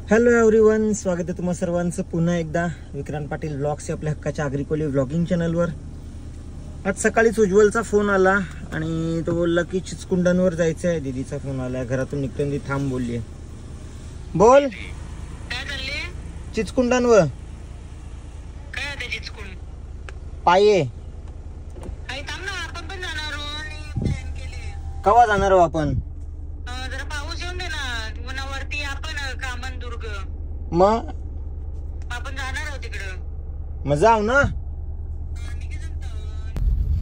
Hello everyone, स्वागत आहे तुम्हा सर्वांचं पुन्हा एकदा विक्रांत पाटील ब्लॉग्स आपल्या हक्काच्या आग्रिकोली व्लॉगिंग चॅनलवर. आज सकाळीच उज्ज्वलचा फोन आला आणि तो बोलला की चिचकुंडांवर जायचं आहे. दीदीचा फोन आला, घरातून निघतो ती थांब बोलली. बोल चिचकुंडांवर पाये कवा जाणार हो आपण? मग आपण जाणार आहोत तिकडं, मग जाऊ ना.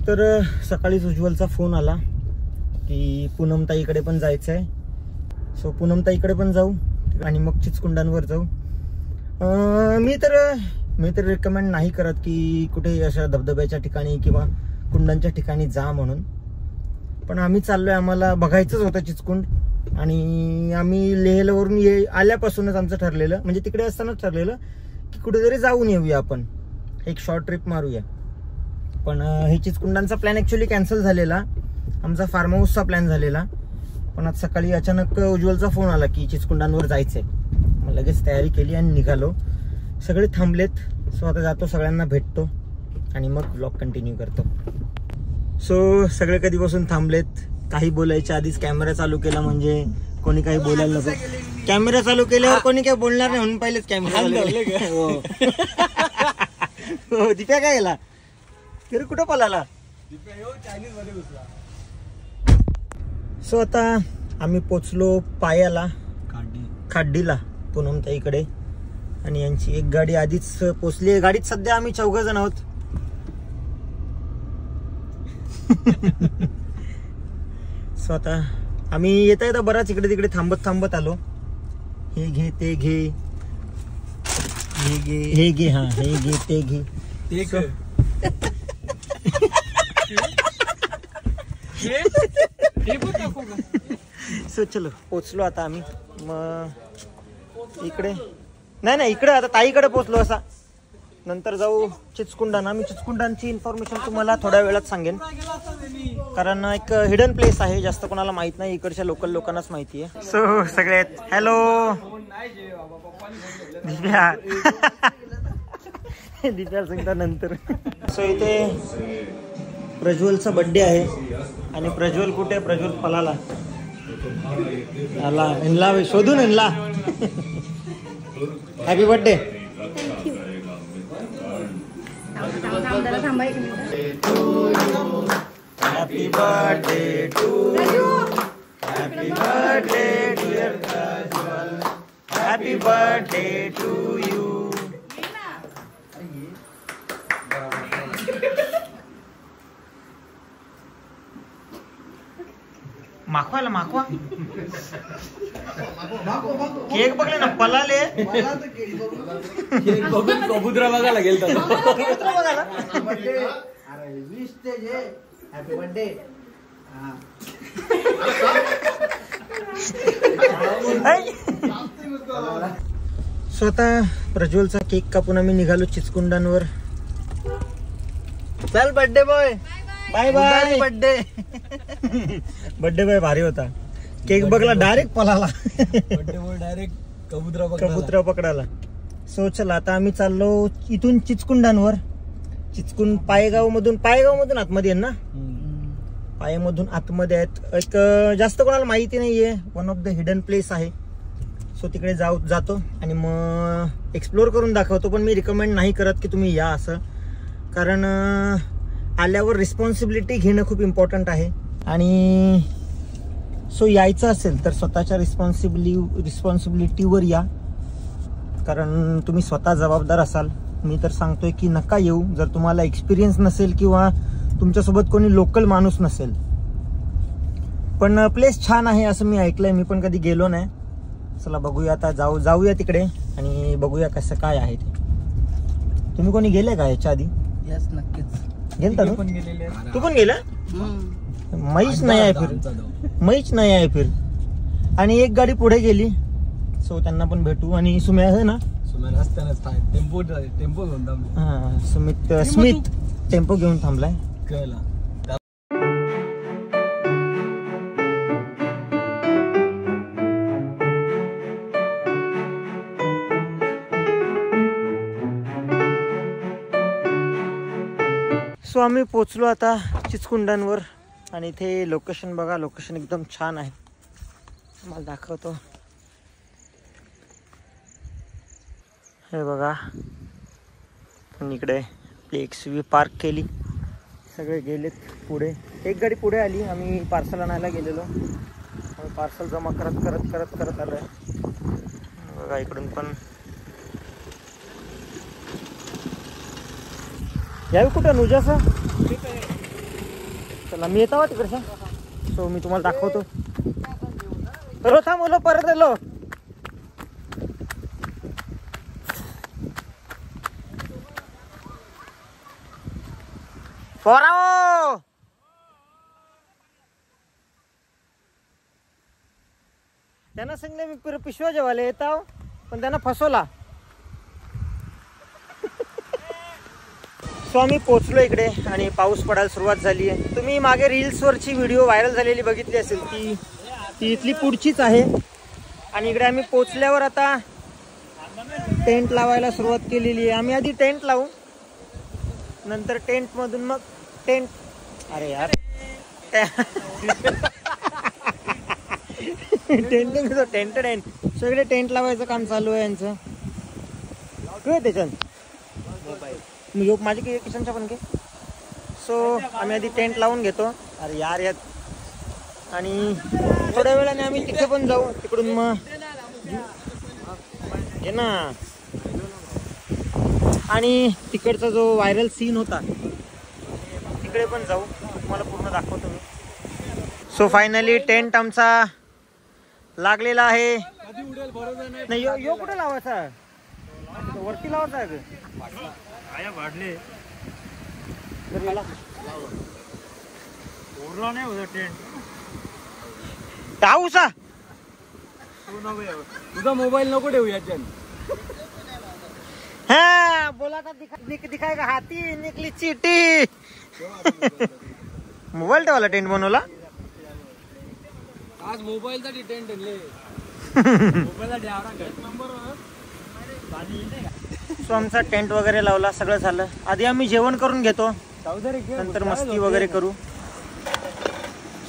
तर सकाळीच उज्ज्वलचा फोन आला की पूनमताईकडे पण जायचं आहे. सो पूनमताईकडे पण जाऊ आणि मग चिचकुंडांवर जाऊ. मी तर रिकमेंड नाही करत की कुठे अशा धबधब्याच्या ठिकाणी किंवा कुंडांच्या ठिकाणी जा म्हणून. पण आम्ही चाललोय, आम्हाला बघायचंच होतं चिचकुंड. आणि आम्ही लेहवरून आल्यापासूनच आमचं ठरलेलं, म्हणजे तिकडे असतानाच ठरलेलं की कुठेतरी जाऊन येऊया, आपण एक शॉर्ट ट्रिप मारूया. पण हे चिचकुंडांचा प्लॅन ॲक्च्युली कॅन्सल झालेला, आमचा फार्म हाऊसचा प्लॅन झालेला. पण आज सकाळी अचानक उज्ज्वलचा फोन आला की चिचकुंडांवर जायचं आहे. मग लगेच तयारी केली आणि निघालो. सगळे थांबलेत. सो आता जातो, सगळ्यांना भेटतो आणि मग ब्लॉग कंटिन्यू करतो. सो सगळे कधीपासून थांबलेत. काही बोलायच्या आधीच कॅमेरा चालू केला म्हणजे कोणी काही बोलायला नको. कॅमेरा चालू केल्यावर कोणी काही बोलणार नाही म्हणून पहिलेच कॅमेरा हो. दिप्या काय गेला तरी कुठं पळाला? सो आता आम्ही पोचलो पायाला, खाड्डीला, पूनमताईकडे. आणि यांची एक गाडी आधीच पोचली आहे. गाडीत सध्या आम्ही 4 जण आहोत. सो आता आम्ही येता येता बराच इकडे तिकडे थांबत आलो. हे घे ते घे, हे घे हा, हे घे ते घे. सो चलो पोचलो आता आम्ही. मग इकडे नाही इकडे आता ताईकडे पोचलो. असा नंतर जाऊ चिचकुंडांना. मी चिचकुंडांची इन्फॉर्मेशन तुम्हाला थोड्या वेळात सांगेन, कारण एक हिडन प्लेस आहे, जास्त कोणाला माहित नाही, इकडच्या लोकल लोकांनाच माहिती आहे. सो सगळे हॅलो दिप्या दिप्या सांगता नंतर. सो इथे प्रज्वलचा बर्थडे आहे आणि प्रज्वल कुठे? प्रज्वल पलाला आला, इनला शोधून इनला. Happy birthday. Happy birthday to you. Happy birthday dear Prajwal. Happy birthday to you. माखवा केक बघले ना पलाले. कबुतरा बघायला गेलता. Happy birthday. स्वतः प्रज्वलचा केक कापून आम्ही निघालो चिचकुंडांवर. चल birthday boy, bye bye. Birthday boy भारी होता. केक बघला डायरेक्ट पळाला. बर्थडे बॉय डायरेक्ट कबुतरा पकडायला. सो चला आता आम्ही चाललो इथून चिचकुंडांवर. चिचकुंड पायगाव मधून आतमध्ये आहे ना, पायामधून आतमध्ये आहेत. एक जास्त कोणाला माहिती नाहीये, one of the hidden place आहे. सो तिकडे जातो आणि मग एक्सप्लोर करून दाखवतो. पण मी रिकमेंड नाही करत की तुम्ही या असं, कारण आल्यावर रिस्पॉन्सिबिलिटी घेणं खूप इम्पॉर्टंट आहे. आणि सो यायचं असेल तर स्वतःच्या रिस्पॉन्सिबिलिटीवर या, कारण तुम्ही स्वतः जबाबदार असाल. मी तर सांगतोय की नका येऊ जर तुम्हाला एक्सपिरियन्स नसेल किंवा तुमच्यासोबत कोणी लोकल माणूस नसेल. पण प्लेस छान आहे असं मी ऐकलंय, मी पण कधी गेलो नाही. चला बघूया आता, जाऊया तिकडे आणि बघूया कसं काय आहे ते. तुम्ही कोणी गेले का याच्या आधी? यस नक्कीच गेलता तू पण गेला? मैच नाही आहे फिर. आणि एक गाडी पुढे गेली, सो त्यांना पण भेटू. आणि सुम्या आहे ना, टेम्पो घेऊन थांबले. हा स्मित टेम्पो घेऊन थांबलाय. कळला. सो आम्ही पोचलो आता चिचकुंडांवर. आणि इथे लोकेशन बघा, लोकेशन एकदम छान आहे. मला दाखवतो. हे बघा, आणि इकडे आपली XUV पार्क केली. सगळे गेलेत पुढे. एक गाडी पुढे आली. आम्ही पार्सल आणायला गेलेलो. आम्ही पार्सल जमा करत आलो आहे. बघा इकडून पण. यावी कुठं नुजासा. चला मी येतो तिकडचा. सो मी तुम्हाला दाखवतो. थांबलो परत आलो. पोराओ, त्यांना सांगले मी पिशव्या जेवायला येताव, पण त्यांना फसवला. सो आम्ही पोचलो इकडे आणि पाऊस पडायला सुरुवात झाली आहे. तुम्ही मागे रील्सवरची व्हिडिओ व्हायरल झालेली बघितली असेल, ती इथली पुढचीच आहे. आणि इकडे आम्ही पोचल्यावर आता टेंट लावायला सुरुवात केलेली आहे. आम्ही आधी टेंट लावू, नंतर टेंटमधून मग टेंट. अरे यार टेंट सगळे टेंट लावायचं काम चालू आहे यांचं. काय त्याच्यात माझे की किशनच्या पण के. सो आम्ही आधी टेंट लावून घेतो. अरे यार यात. आणि थोड्या वेळाने आम्ही तिथे पण जाऊ. तिकडून मग हे ना, आणि तिकडचा जो व्हायरल सीन होता तिकडे पण जाऊ. तुम्हाला पूर्ण दाखवतो मी. सो फायनली टेंट आमचा लागलेला आहे. नाही यो कुठे लावायचा, वरती लावायचा आहे का वाढले नाही होता टेंट. टाऊसा तुझा मोबाईल नको ठेवू याच्यात. हाँ बोला था दिखाएगा हाथी, निकली चीटी. मोबाईल ठेवायला टेंट बनवला आज. मोबाईलचा टेंट आणले. सो आमचा टेंट वगैरे लावला, सगळं झालं. आधी आम्ही जेवण करून घेतो, नंतर मस्ती वगैरे करू.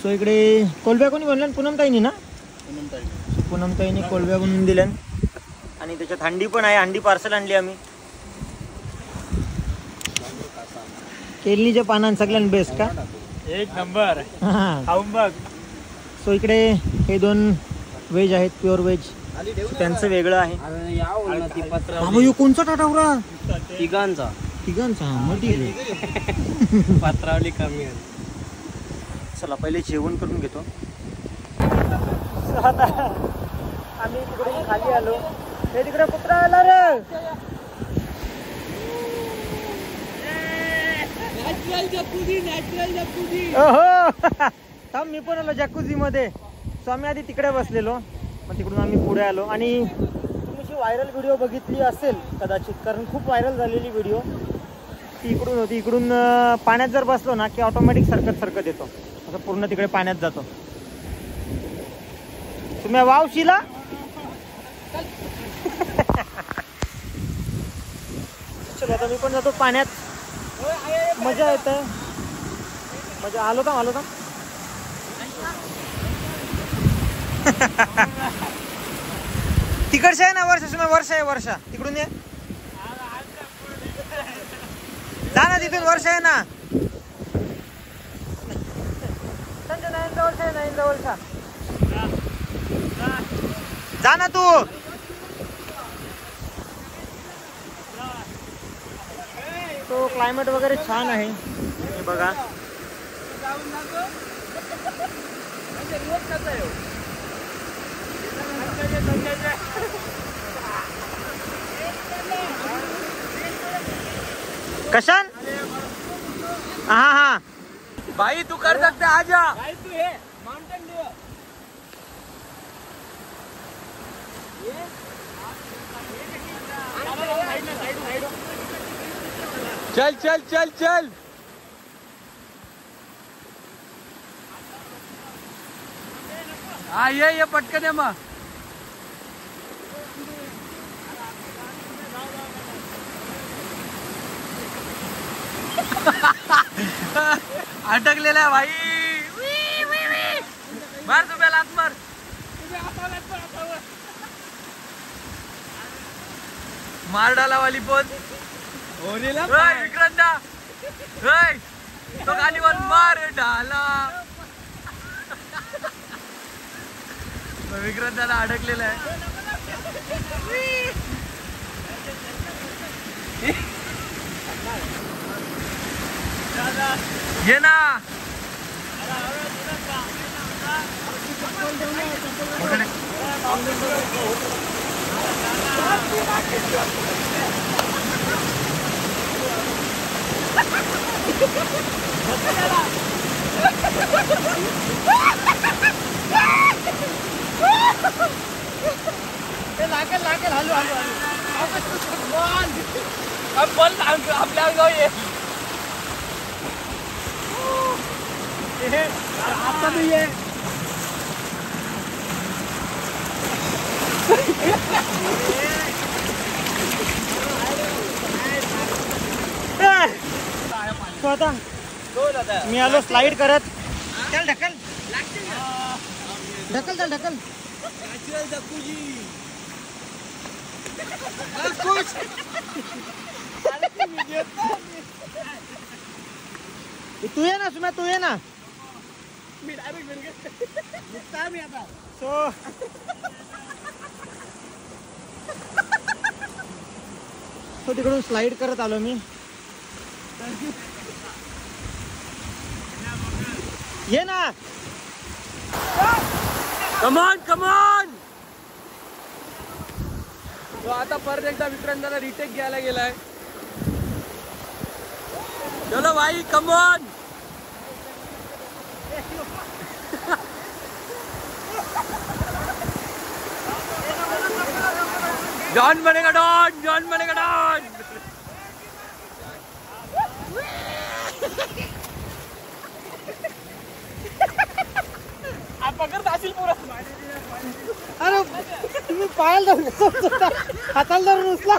सो इकडे कोलब्या कोणी बनल्या, पूनमताईनी ना, पूनमताईनी कोलब्या बनवून दिल्या. आणि त्याच्यात हंडी पण आहे. हंडी पार्सल आणली आम्ही. केळीच्या पानांत सगळ्यांना बेस्ट का, एक नंबर. खाऊन बघ. सो इकडे हे 2 व्हेज आहेत, प्युअर व्हेज. त्यांचं वेगळं आहे. कोणचा टाटावरा? तिघांचा. मग ठीक आहे. पात्रावली कमी आहे. चला पहिले जेवण करून घेतो. आता आम्ही तिकडे खाली आलो. हे तिकडे कुत्रा आला रे. थांब, मी पण आलो जॅकुझी मध्ये. सो आम्ही आधी तिकडे बसलेलो, मग तिकडून आम्ही पुढे आलो. आणि तुम्ही व्हायरल व्हिडिओ बघितली असेल कदाचित, कारण खूप व्हायरल झालेली व्हिडिओ ती इकडून होती. इकडून पाण्यात जर बसलो ना की ऑटोमॅटिक सरकत येतो. असं पूर्ण तिकडे पाण्यात जातो. तुम्ही वावशीला चलो आता मी पण जातो पाण्यात. मजा येते. मजा. आलो का तिकडचं आहे ना वर्षा तिकडून ये. जा ना तिथून, वर्षा आहे ना. वर्षा जा ना तू. तो क्लायमेट वगैरे छान आहे. हे बघा. कशान? हाँ भाई तू कर सकते, आजा. भाई तू है माउंटेन ड्यू. चल चल चल चल. हा ये पटकन ये मग. अटकलेला आहे भाई. मार तुम्ही लात मार. मार डाला वाली पण विक्रांता. तो गाडीवर मार डाला. विक्रांताला अडकलेला आहे. ये ना. लागेल हलू बल आपल्या गाव ये. आता नाही आहे. स्वतः मी आलो स्लाइड करत. चल ढकल ढकल चल ढकल. तू ये ना सुम्या, तू ये ना. तो तिकडून स्लाइड करत आलो मी. ये ना. Come on come on. तो आता परत एकदा विक्रांताला रिटेक घ्यायला गेलाय. चलो भाई कमॉन. जॉन बनेगा डॉन. जॉन बनेगा डॉन. पकड असेल पुरा. अरे तुम्ही पायाला धरून हाताला धरून उचला.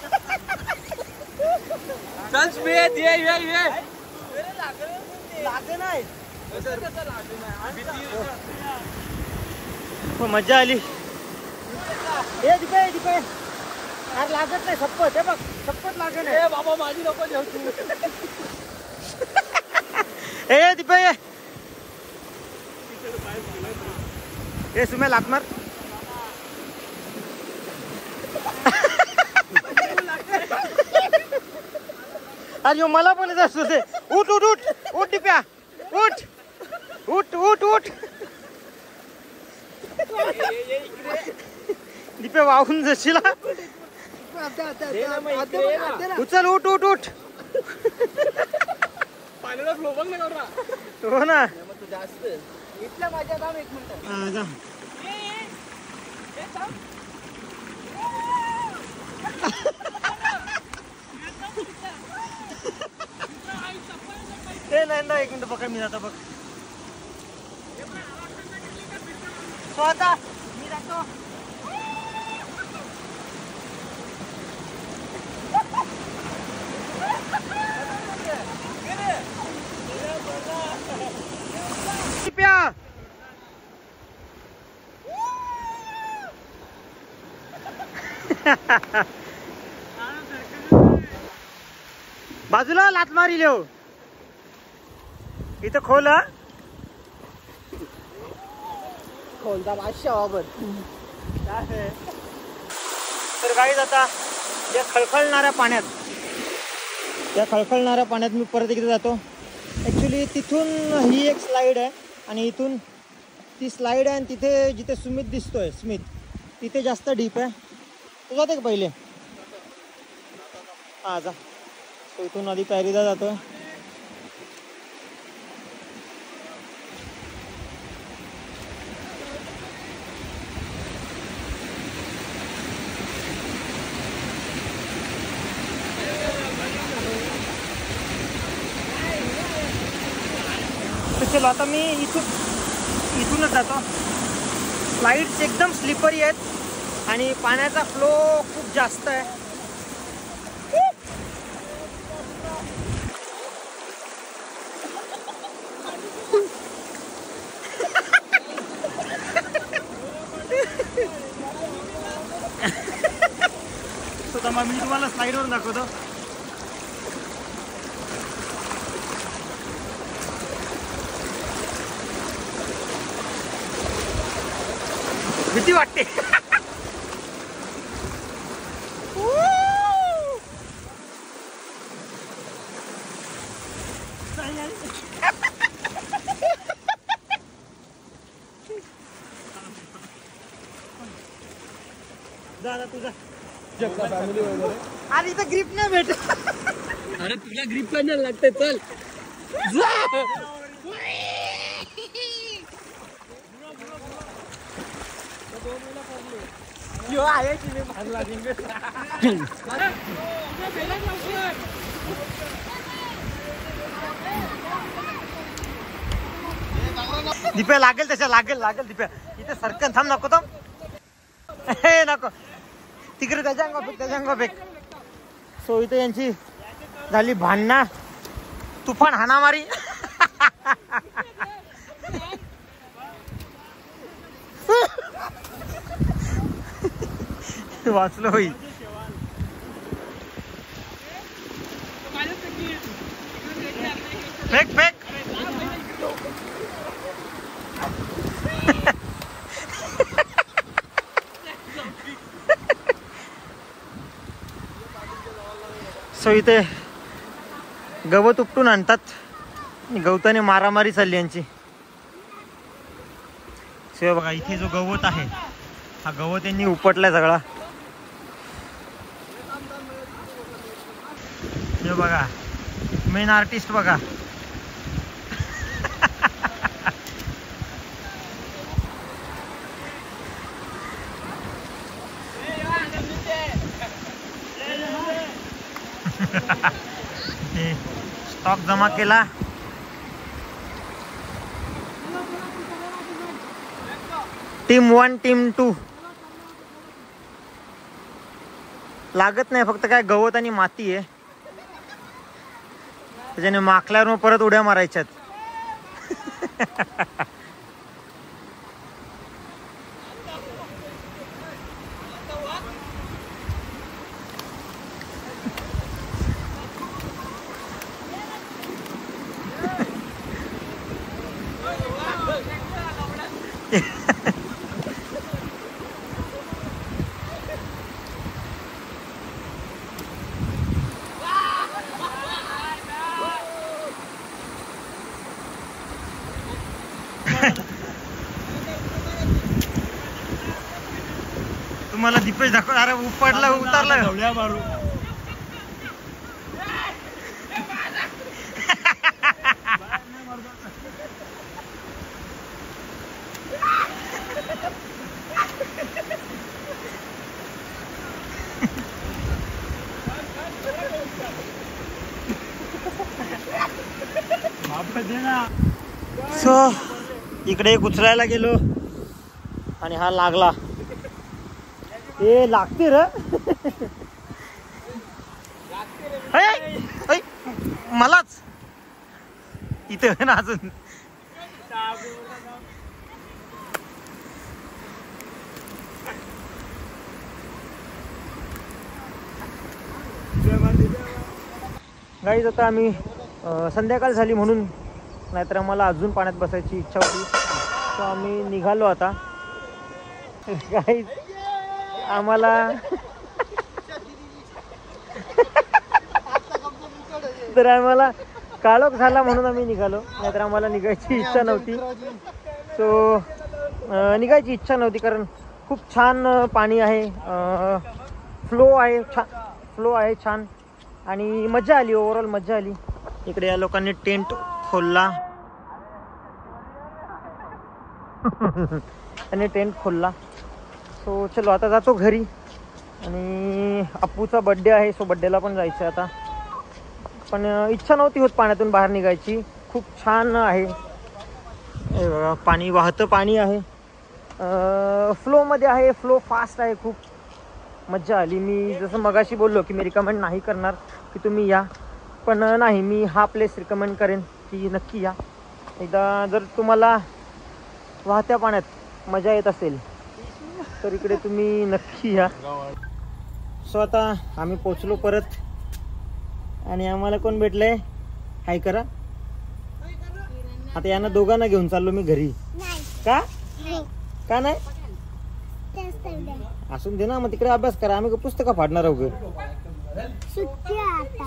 चल स्मित ये ये ये. लागे नाही. मजा आली. ए दिपे दिपे. अरे लागत नाही शपथ. हे बघ शपथ लागे नाही. ए बाबा माझी नको देऊ तू. ए दिपे ये. ए सुम्या लात मार. अरे मला पण येत असतो ते. उठ उठ उठ उठ दिप्या उठ उठ उठ उठ. दिप्या वाहून जाशील. उचल उठ उठ उठ. पाण्याला फ्लो बघ ना करा. हो ना. जास्त इथल्या माझ्या दाम 1 मिनिट. ते नाही 1 मिनिट पकड. मी जातो बघ. स्वतः मी जातो. बाजूला लात मारी लिहो. इथं खोल. कोणता बादशाह. तर गाईज आता या खळखळणाऱ्या पाण्यात मी परत एकदा जातो. ॲक्च्युली तिथून ही एक स्लाईड आहे आणि इथून ती स्लाईड आहे आणि तिथे जिथे सुमित दिसतोय तिथे जास्त डीप आहे. तू जाते का पहिले? हां जा. तो इथून आधी तयारीला जातोय. चलो आता मी इथूनच जातो. स्लाइड्स एकदम स्लिपरी आहेत आणि पाण्याचा फ्लो खूप जास्त आहे. मी तुम्हाला स्लाइडवरून दाखवतो. भीती वाटते. जा तुझा आणि इथं ग्रिप नाही भेट. अरे तुला ग्रीप करायला लागते. चल दिप्या लागेल त्याच्या लागेल दिप्या. इथे सरकन थांब. नको थांब. हे नको तिकडे त्याच्या अंगा फेक. सो इथे यांची झाली भांडणं. तुफान हाणामारी. वाचलो होई. फेक सो इथे गवत उपटून आणतात. गवताने मारामारी चालली यांची. सो बघा इथे जो गवत आहे हा गवत यांनी उपटलाय सगळा. हे बघा मेन आर्टिस्ट बघा. स्टॉक जमा केला. टीम 1 टीम 2 लागत नाही. फक्त काय गवत आणि माती आहे त्याच्याने माखल्यावर मग परत उड्या मारायच्यात. तुम्हाला दीपेश दाखव. अरे उपडला उतरला. मारू सो इकडे उचलायला गेलो आणि हा लागला. ए लागते र. मलाच इथे ना अजून. गाईज आता आम्ही संध्याकाळ झाली म्हणून, नाहीतर आम्हाला अजून पाण्यात बसायची इच्छा होती. तर आम्ही निघालो आता. गाईज आम्हाला तर आम्हाला काळोख झाला म्हणून आम्ही निघालो, नाहीतर आम्हाला निघायची इच्छा नव्हती. सो निघायची इच्छा नव्हती कारण खूप छान पाणी आहे. फ्लो आहे छान आणि मजा आली. ओव्हरऑल मजा आली. इकडे या लोकांनी टेंट खोलला. आणि टेंट खोलला. सो चलो आता जातो घरी. आणि अप्पूचा बड्डे आहे, सो बड्डेला पण जायचं आहे आता. पण इच्छा नव्हती होत पाण्यातून बाहेर निघायची. खूप छान आहे पाणी वाहतं पाणी आहे, फ्लोमध्ये आहे, फ्लो फास्ट आहे, खूप मज्जा आली. मी जसं मगाशी बोललो की मी रिकमेंड नाही करणार की तुम्ही या, पण नाही, मी हा प्लेस रिकमेंड करेन की नक्की या एकदा. जर तुम्हाला वाहत्या पाण्यात मजा येत असेल तर इकडे तुम्ही नक्की या. सो आता आम्ही पोचलो परत आणि आम्हाला कोण भेटलंय, हाय करा. आता यांना दोघांना घेऊन चाललो मी घरी. का का नाही असून दे ना, मग तिकडे अभ्यास करा, आम्ही पुस्तकं फाडणार आहोत.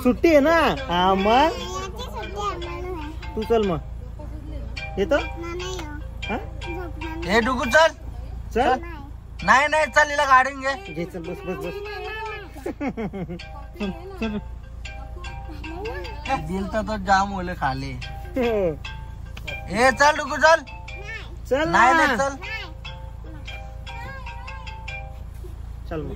सुट्टी आहे ना, हा मग तू चल मग येतो. हे डुगू चल चल नाही नाही चल हिला गाडी घे घे, चल बस बस बस. दिल तर जाम होले खाली. हे चल डुगू चल. चल नाही ना. नाही चल. चल मग.